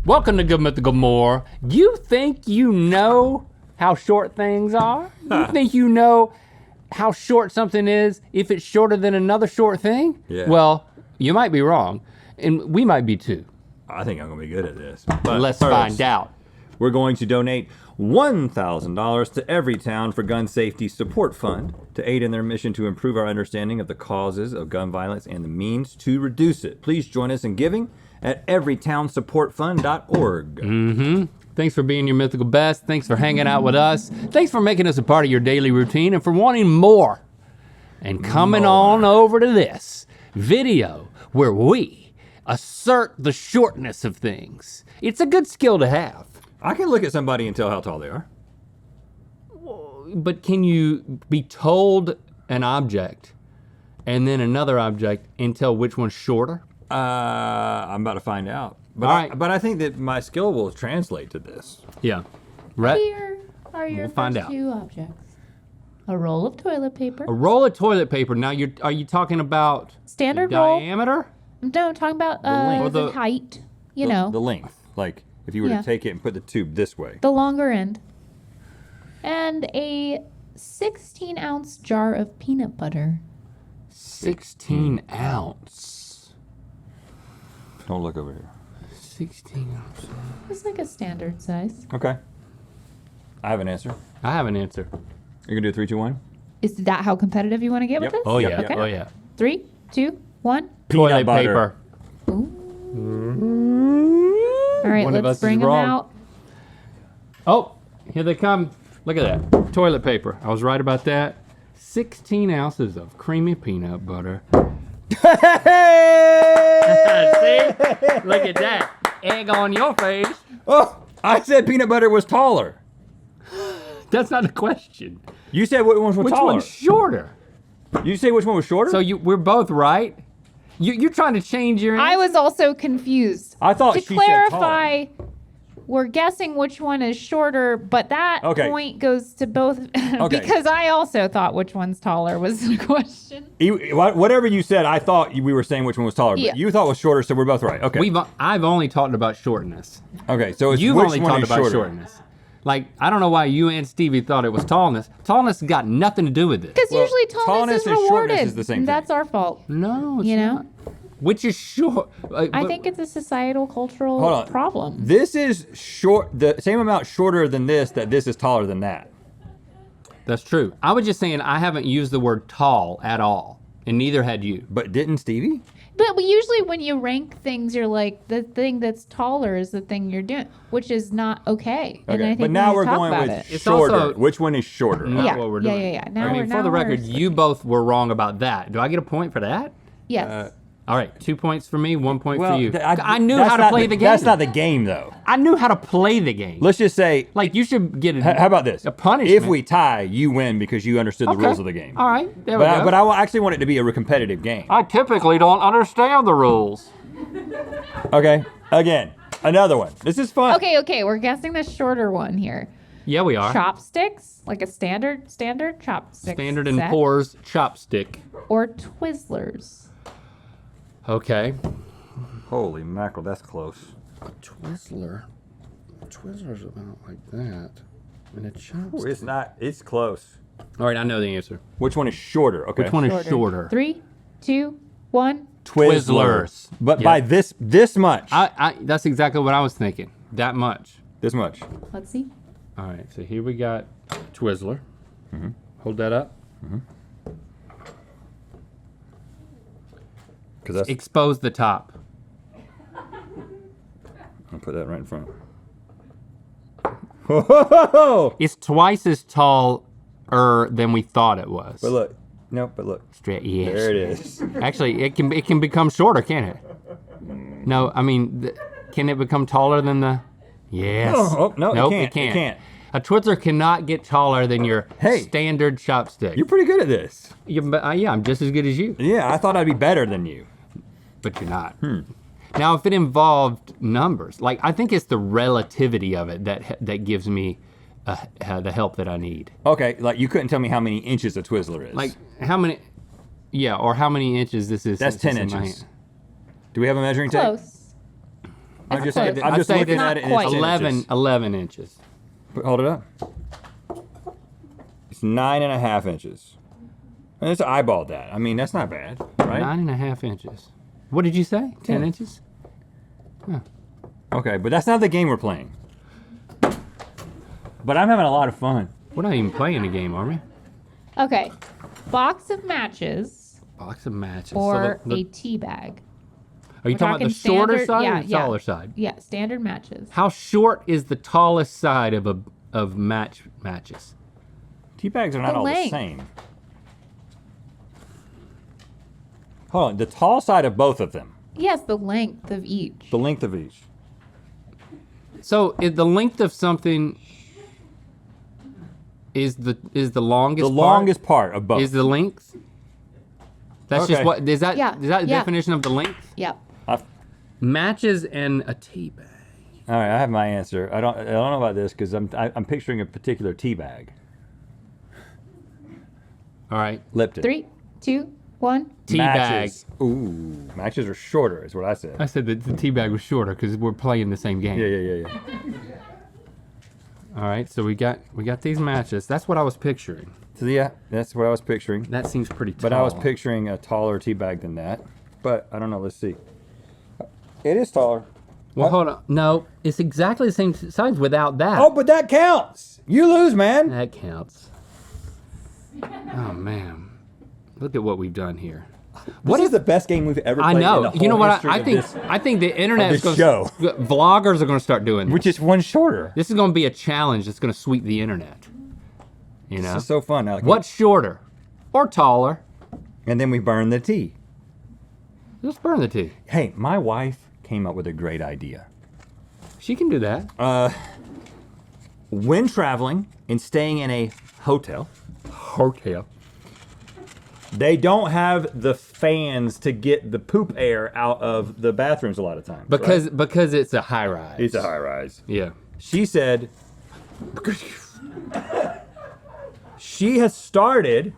Welcome to Good Mythical More. You think you know how short things are? You think you know how short something is if it's shorter than another short thing? Yeah. Well, you might be wrong, and we might be too. I think I'm gonna be good at this. But Let's first, find out. We're going to donate $1,000 to Everytown for Gun Safety Support Fund to aid in their mission to improve our understanding of the causes of gun violence and the means to reduce it. Please join us in giving at everytownsupportfund.org. Thanks for being your mythical best. Thanks for hanging out with us. Thanks for making us a part of your daily routine and for wanting more. And coming on over to this video where we assert the shortness of things. It's a good skill to have. I can look at somebody and tell how tall they are. But can you be told an object and then another object and tell which one's shorter? I'm about to find out. But All right. but I think that my skill will translate to this. Yeah. Right? Here are your find first out. two objects. A roll of toilet paper. A roll of toilet paper. Now, are you talking about Standard the roll. diameter? No, I'm talking about length. Or the the- height. You The- know, The length. Like, if you were Yeah. to take it and put the tube this way. the longer end. And a 16-ounce jar of peanut butter. 16 ounce. Don't look over here. 16 ounce. It's like a standard size. Okay. I have an answer. I have an answer. You're gonna do a 3, 2, 1? Is that how competitive you want to get Yep. with this? Oh yeah, Yep, yep. oh yeah. 3, 2, 1. Toilet butter. paper. All right, One of us let's is bring them wrong. out. Oh, here they come. Look at that. Toilet paper. I was right about that. 16 ounces of creamy peanut butter. See? Look at that. Egg on your face. Oh, I said peanut butter was taller. That's not a question. You said which ones were Which taller. one's shorter? You say which one was shorter? So we're both right? You're trying to change your answer? I was also confused. I thought To she said clarify, we're guessing which one is shorter, but that Okay. point goes to both because I also thought which one's taller was the question. Whatever you said, I thought we were saying which one was taller, Yeah. but you thought was shorter, so we're both right. Okay. I've only talked about shortness. Okay, so it's You've which only one talked is about shorter? shortness. Like, I don't know why you and Stevie thought it was tallness. Tallness has got nothing to do with it. Because Well, usually tallness tallness is and shortness rewarded. is the same and that's thing. our fault. No, it's You know? not. Which is short. I think it's a societal cultural Hold on. problem. This is short, the same amount shorter than this, that this is taller than that. That's true. I was just saying I haven't used the word tall at all, and neither had you. But didn't Stevie? But usually when you rank things, you're like, the thing that's taller is the thing you're doing, which is not okay. And I think but we now need to we're talk going about with it. It's shorter. also- Which one is shorter? Not Yeah, what we're yeah, doing. yeah. Now I mean, we're- for now the record, we're- you both were wrong about that. Do I get a point for that? Yes. All right, 2 points for me, 1 point for Well, you. th- I knew that's how to not play the game. That's not the game, though. I knew how to play the game. Let's just say, Like, you should get how about this? a punishment. If we tie, you win because you understood the Okay. rules of the game. All right, there we go. But I actually want it to be a competitive game. I typically don't understand the rules. Okay, again, another one. This is fun. Okay, we're guessing the shorter one here. Yeah, we are. Chopsticks, like a standard chopstick. Standard and set, Poor's chopstick. or Twizzlers. Okay. Holy mackerel, that's close. A Twizzler's about like that. And a Ooh, chopstick. it's not. It's close. All right, I know the answer. Which one is shorter? Okay. Which one is shorter? 3, 2, 1. Twizzlers. But Yeah. by this much. That's exactly what I was thinking. That much. This much. Let's see. All right, so here we got Twizzler. Hold that up. Because that's. Expose the top. I'll put that right in front. Whoa! It's twice as taller than we thought it was. But look. No, but look. Yes. There it is. Actually, it can become shorter, can't it? No, I mean, can it become taller than the? Yes. Oh, no, Nope, it can't. A Twizzler cannot get taller than your Hey. standard chopstick. You're pretty good at this. Yeah, I'm just as good as you, Yeah, I thought I'd be better than you. but you're not. Now, if it involved numbers, like I think it's the relativity of it that gives me the help that I need. Okay, like you couldn't tell me how many inches a Twizzler is. Like how many? Yeah, or how many inches this is. That's since 10 it's in my inches. hand. Do we have a measuring tape? Close. I'm just close. I'm just I'd say looking not at it. And quite. it's 11 inches. Hold it up. It's 9.5 inches. And it's eyeballed that. I mean, that's not bad, right? 9.5 inches. What did you say? 10 Yeah. inches? Okay, but that's not the game we're playing. But I'm having a lot of fun. We're not even playing a game, are we? Okay. Box of matches Box of matches. or So a tea bag. are you We're talking about the talking shorter standard- side yeah, or the yeah. taller side? Yeah, standard matches. How short is the tallest side of matches? Tea bags are not The all length. the same. Hold on, the tall side of both of them. Yes, the length of each. The length of each. So is the length of something is the longest The longest part of both. is the length? That's just Okay. what is that? Yeah, Is that the yeah. definition of the length? Yep. Matches and a tea bag. All right, I have my answer. I don't know about this because I'm picturing a particular tea bag. All right. Lipton. 3, 2, 1. Tea bag. Matches. Ooh, matches are shorter, is what I said. I said that the tea bag was shorter because we're playing the same game. Yeah. All right, so we got these matches. That's what I was picturing. So yeah, that's what I was picturing. That seems pretty tall. But I was picturing a taller tea bag than that. But I don't know. Let's see. It is taller. Well, hold on. No, it's exactly the same size without that. Oh, but that counts. You lose, man. That counts. Oh man, look at what we've done here. What is the best game we've ever I played? know. In the whole You know what? history I of think. this, I think the internet is this going. show. Vloggers are going to start doing this. which is one shorter. This is going to be a challenge that's going to sweep the internet. You know. This is so fun. Alec. What's shorter or taller? And then we burn the tea. Let's burn the tea. Hey, my wife came up with a great idea. She can do that. When traveling and staying in a hotel, they don't have the fans to get the poop air out of the bathrooms a lot of times. because it's a high rise. It's a high rise. Yeah. She said she has started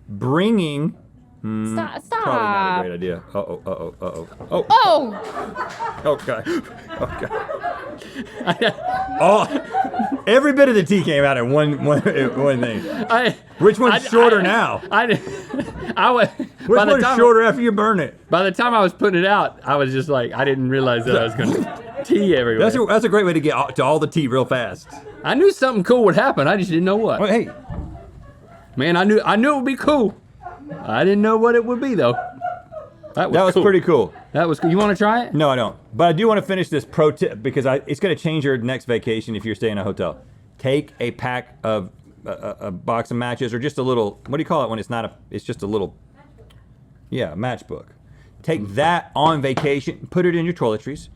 bringing. Stop. Probably not a great idea. Oh. Oh! Okay. Oh, every bit of the tea came out in one thing. Which one's shorter now? Which Which one's shorter after you burn it? By the time I was putting it out, I was just like, I didn't realize that I was going to tea everywhere. That's a great way to get to all the tea real fast. I knew something cool would happen. I just didn't know what. Well, hey, Man, I knew it would be cool. I didn't know what it would be though. That was that was pretty cool. That was cool. You want to try it? No, I don't. But I do want to finish this pro tip because it's going to change your next vacation if you're staying in a hotel. Take a pack of a box of matches or just a little. What do you call it when it's not a? It's just a little. Yeah, a matchbook. Take that on vacation. Put it in your toiletries,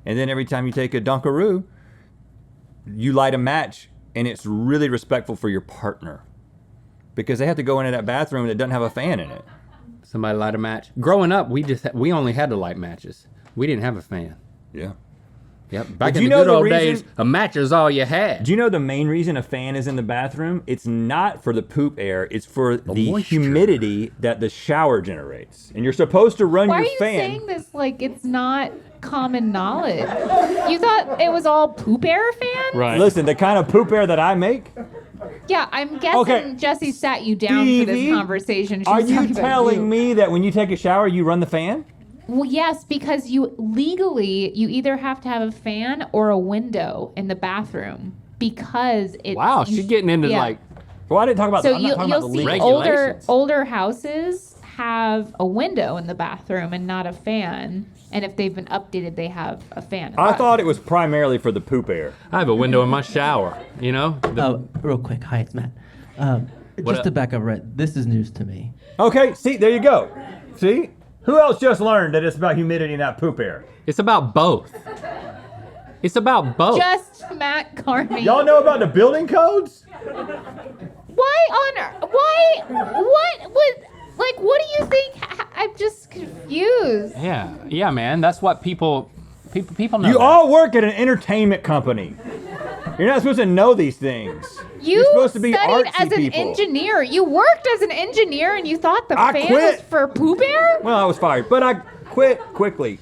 and then every time you take a Dunkaroo, you light a match, and it's really respectful for your partner because they have to go into that bathroom that doesn't have a fan in it. Somebody light a match. Growing up, we only had to light matches. We didn't have a fan. Yeah. Yep. Back do in you the know good the old reason- days, a match is all you had. Do you know the main reason a fan is in the bathroom? It's not for the poop air. It's for the moisture. humidity that the shower generates. And you're supposed to run Why are your you fan. saying this like it's not common knowledge? You thought it was all poop air fan? Right. Listen, the kind of poop air that I make, Yeah, I'm guessing Okay, Jesse sat you down for Stevie, this conversation. She's are you talking about telling me that when you take a shower, you run the fan? Well, yes, because you either have to have a fan or a window in the bathroom because it's. Wow, she's getting into yeah. like. Well, I didn't talk about So I'm not talking about you'll the see legal. Regulations. older houses have a window in the bathroom and not a fan. And if they've been updated, they have a fan. I thought it was primarily for the poop air. I have a window in my shower. You know. Real quick. Hi, it's Matt. What Just to up? back up, right? This is news to me. Okay, see, there you go. See? Who else just learned that it's about humidity, not poop air? It's about both. It's about both. Just Matt Carney. Y'all know about the building codes? Why on earth? Why? What would? Like, what do you think? I'm just confused. Yeah, man. That's what people know. You that. all work at an entertainment company. You're not supposed to know these things. You You're supposed to be studied artsy as an people. engineer. You worked as an engineer, and you thought the I fan quit. was for poop air? Well, I was fired, but I quit quickly.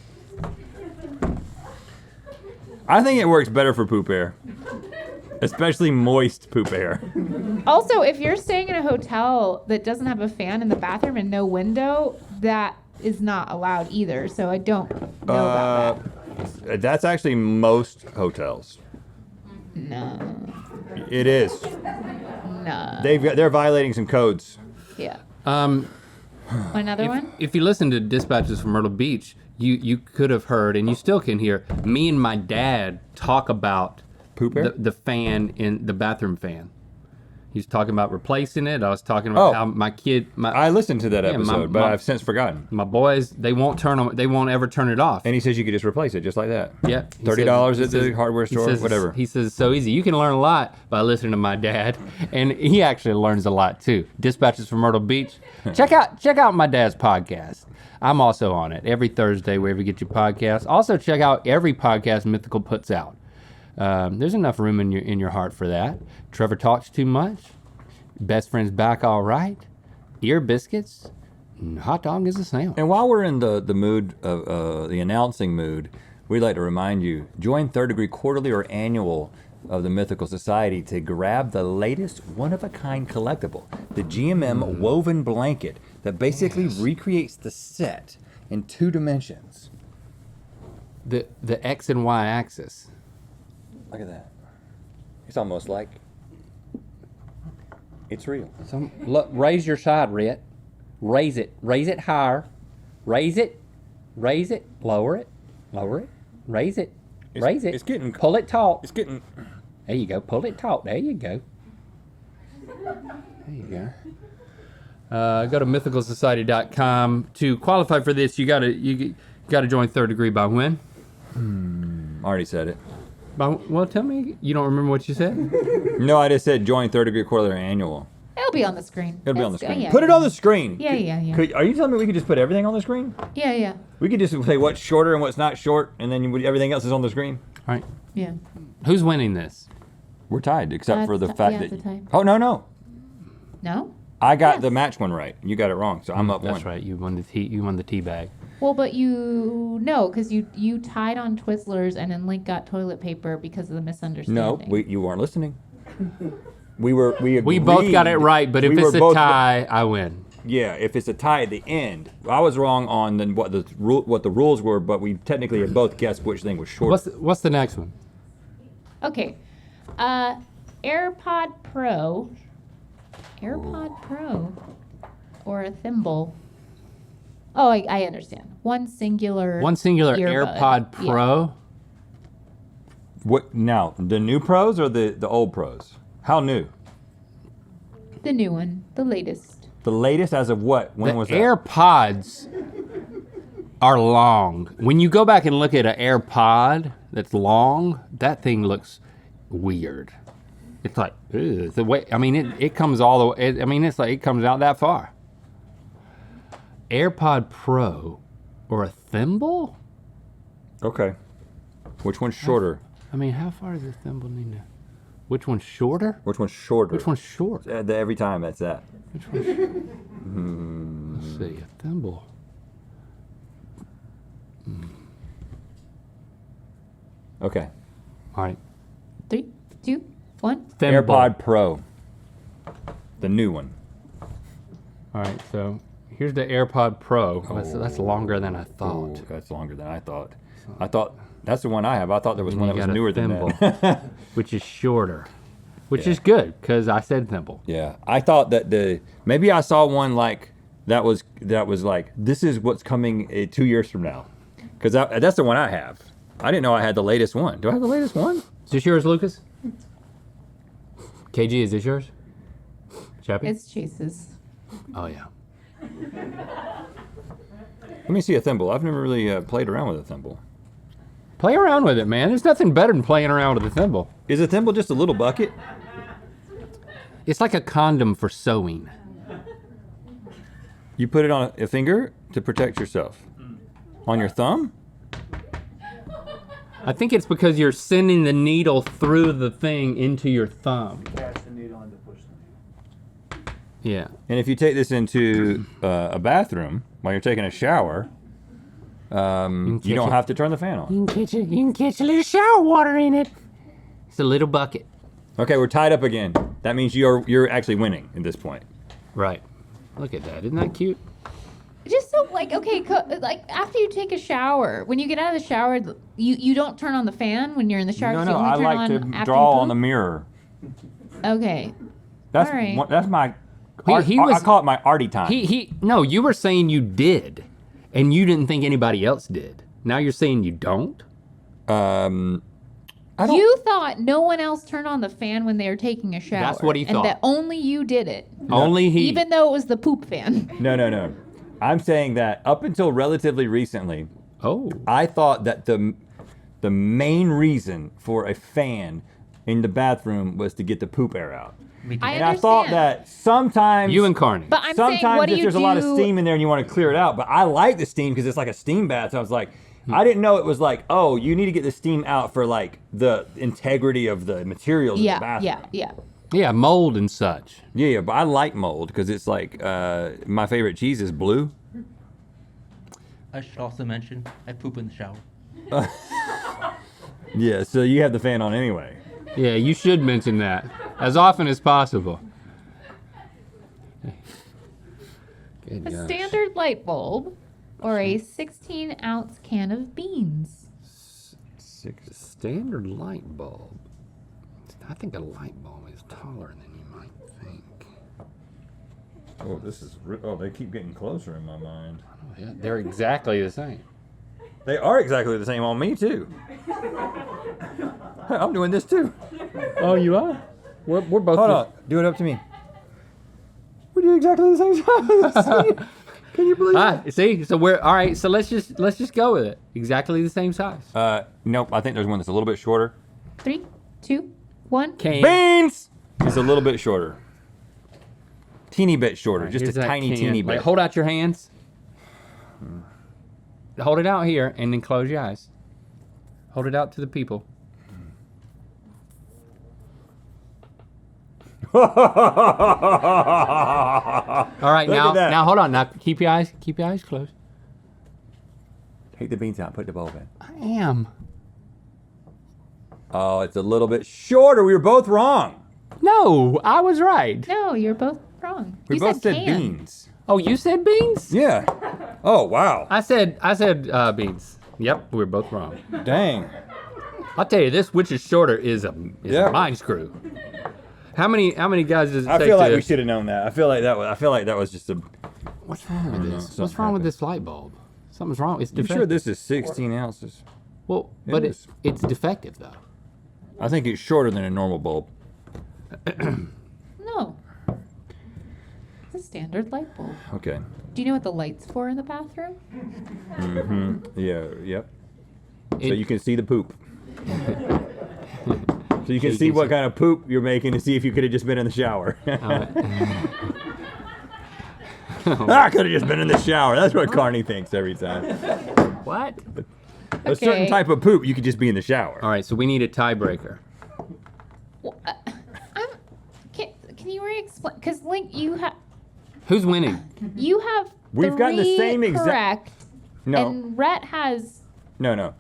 I think it works better for poop air. Especially moist poop air. Also, if you're staying in a hotel that doesn't have a fan in the bathroom and no window, that is not allowed either. So I don't know about that. That's actually most hotels. No. It is. No. They're violating some codes. Yeah. Um, Another one? if you listen to Dispatches from Myrtle Beach, you could have heard, and you still can hear, me and my dad talk about Poop air? the fan in the bathroom fan. He was talking about replacing it. I was talking about how my kid, I listened to that Yeah, episode, but I've since forgotten. my boys, they won't ever turn it off. And he says you could just replace it just like that. Yeah. he $30 says- at the hardware he store, says- whatever. He says it's so easy. You can learn a lot by listening to my dad, and he actually learns a lot too. Dispatches from Myrtle Beach. check out my dad's podcast. I'm also on it every Thursday wherever you get your podcasts. Also check out every podcast Mythical puts out. There's enough room in your heart for that. Trevor talks too much. Best friend's back all right. Ear biscuits. And hot dog is a sandwich. And while we're in the mood of the announcing mood, we'd like to remind you, join Third Degree quarterly or annual of the Mythical Society to grab the latest one-of-a-kind collectible, the GMM woven blanket that basically recreates the set in 2 dimensions. The X and Y axis. Look at that. It's almost like it's real. Look, raise your side, Rhett. Raise it higher. Raise it, lower it, raise it, raise it. It's getting. Pull it taut. It's getting. There you go. Pull it taut. There you go. There you go. Go to mythicalsociety.com to qualify for this. You gotta join Third Degree by when? Already said it. Well, tell me. You don't remember what you said? No, I just said join Third Degree quarterly or annual. It'll be on the screen. It'll be on the screen. Yeah. Put it on the screen. Yeah. Are you telling me we could just put everything on the screen? Yeah. We could just say what's shorter and what's not short, and then everything else is on the screen. All right. Yeah. Who's winning this? We're tied, except for the It's fact it's a tie. Oh no! No? I got Yes. the match one right. You got it wrong, so I'm up That's one. right. You won the tea bag. Well, but because you tied on Twizzlers and then Link got toilet paper because of the misunderstanding. No, you weren't listening. We both got it right, but if it's a both, tie, I win. Yeah, if it's a tie at the end, I was wrong on what the rules were, but we technically had both guessed which thing was shorter. What's the next one? Okay. AirPod Pro or a thimble. Oh, I understand. One singular AirPod earbud. Pro. What now? The new pros or the old pros? How new? The new one, the latest. The latest as of what? When was The that? AirPods are long. When you go back and look at an AirPod that's long, that thing looks weird. It's like, ugh, the way. I mean, it comes all the way. It's like it comes out that far. AirPod Pro or a thimble? Okay. Which one's shorter? I mean, how far does a thimble need to? Which one's shorter? Which one's shorter? Which one's short? Every time that's that. Which one's Let's see, a thimble. Okay. All right. 3, 2, 1. Thimble. AirPod Pro. The new one. All right, so here's the AirPod Pro. That's longer than I thought. Ooh, that's longer than I thought. I thought that's the one I have. I thought there was And one you that was got a newer than thimble, that. which is shorter, which Yeah. is good because I said thimble. Yeah, I thought that maybe I saw one like that was like this is what's coming 2 years from now, because that's the one I have. I didn't know I had the latest one. Do I have the latest one? Is this yours, Lucas? KG, is this yours? Chappie? It's Chase's. Oh yeah. Let me see a thimble. I've never really played around with a thimble. Play around with it, man. There's nothing better than playing around with a thimble. Is a thimble just a little bucket? It's like a condom for sewing. You put it on a finger to protect yourself. On your thumb? I think it's because you're sending the needle through the thing into your thumb. Catch the needle and to push the needle. Yeah. And if you take this into a bathroom while you're taking a shower, You don't have to turn the fan on. You can catch a little shower water in it. It's a little bucket. Okay, we're tied up again. That means you're actually winning at this point. Right. Look at that. Isn't that cute? Just so like like after you take a shower, when you get out of the shower, you don't turn on the fan when you're in the shower. No, you no, only I turn like on to after draw you on the poop? mirror. Okay. That's All right. that's my. He I was- call it my arty time. No, you were saying you did, and you didn't think anybody else did. Now you're saying you don't? I don't. You thought no one else turned on the fan when they were taking a shower. That's what he and thought. that only you did it. Only he. Even though it was the poop fan. No. I'm saying that up until relatively recently, Oh. I thought that the main reason for a fan in the bathroom was to get the poop air out. Me too. I And I thought understand. that sometimes You and Carney. But I'm saying, sometimes what do if you there's do? a lot of steam in there and you want to clear it out, but I like the steam because it's like a steam bath. So I was like, I didn't know it was like, oh, you need to get the steam out for like the integrity of the materials in the bathroom. Yeah. Yeah, mold and such. Yeah, but I like mold because it's like my favorite cheese is blue. I should also mention I poop in the shower. Yeah, so you have the fan on anyway. Yeah, you should mention that as often as possible. Good A gosh. standard light bulb or a 16-ounce can of beans. Standard light bulb. I think a light bulb is taller than you might think. Oh, they keep getting closer in my mind. Oh, yeah, they're exactly the same. They are exactly the same on me too. Hey, I'm doing this too. Oh, you are? We're both. Hold on, do it up to me. We do exactly the same size. Can you believe it? See, so we're all right. So let's just go with it. Exactly the same size. Nope. I think there's one that's a little bit shorter. 3, 2, 1. Can. Beans. It's a little bit shorter. Teeny bit shorter, just Here's a that tiny, can. teeny Like, bit. hold out your hands. Hold it out here, and then close your eyes. Hold it out to the people. All right, Look at that. now hold on. Now keep your eyes closed. Take the beans out. Put the bulb in. I am. Oh, it's a little bit shorter. We were both wrong. No, I was right. No, you're both wrong. We You both said can. beans. Oh, you said beans? Yeah. Oh wow. I said beans. Yep, we were both wrong. Dang. I'll tell you this: which is shorter is a Yeah. mind screw. How many guys does it I take feel like to? we should have known that. I feel like that was just a. What's wrong with this? something What's wrong with happened. this light bulb? Something's wrong. It's You defective. sure this is 16 ounces? Well, but is. it's defective though. I think it's shorter than a normal bulb. No. It's a standard light bulb. Okay. Do you know what the light's for in the bathroom? Yeah. Yep. So It- you can see the poop. So you can you see can what see- kind of poop you're making to see if you could have just been in the shower. I could have just been in the shower. That's what Carney thinks every time. What? A certain Okay. type of poop, you could just be in the shower. All right, so we need a tiebreaker. Well, can you re-explain? Because Link, you have Who's winning? We've gotten the same exact- correct, No, and Rhett has. no.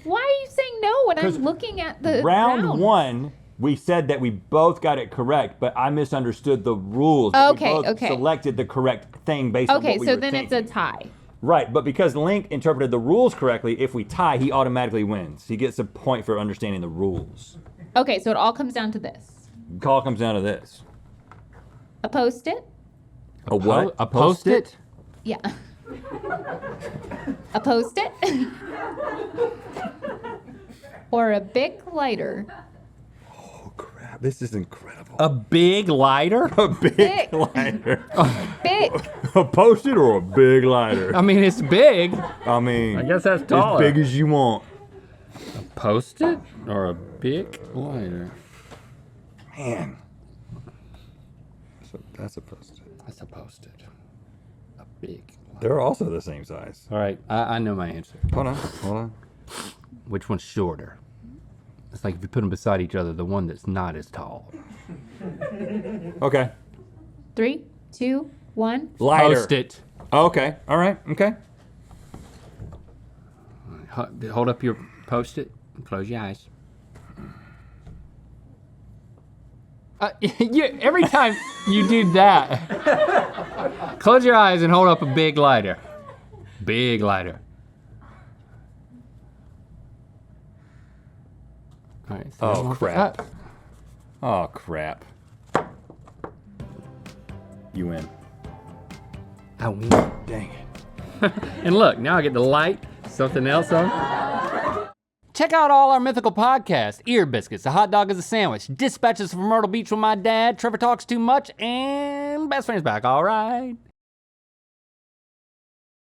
Why are you saying no when 'Cause I'm looking at the Round one, we said that we both got it correct, but I misunderstood the rules. Okay, we both okay. selected the correct thing based on Okay, what we so were then thinking. it's a tie. Right, but because Link interpreted the rules correctly, if we tie, he automatically wins. He gets a point for understanding the rules. Okay, so it all comes down to this: Call comes down to this. a Post-it. A what? A Post-it? Yeah. A Post-it. Or a Bic lighter. Oh crap! This is incredible. A big lighter? A big Bic. lighter. Bic. A Post-it or a big lighter? I mean, it's big. I mean, I guess that's as taller. big as you want. Post-it or a big lighter? Man. So that's a Post-it. That's a Post-it. A big lighter. They're also the same size. All right, I know my answer. Hold on. Which one's shorter? It's like if you put them beside each other, the one that's not as tall. Okay. 3, 2, 1. Lighter. Post-it. Okay. All right. Okay. Hold up your Post-it and close your eyes. Every time you do that, close your eyes and hold up a big lighter. Big lighter. All right, so Oh, crap. Oh, crap. You win. I win. Dang it. And look, now I get to light something else on. Check out all our Mythical podcasts: Ear Biscuits, A Hot Dog is a Sandwich, Dispatches from Myrtle Beach with My Dad, Trevor Talks Too Much, and Best Friends Back, all right.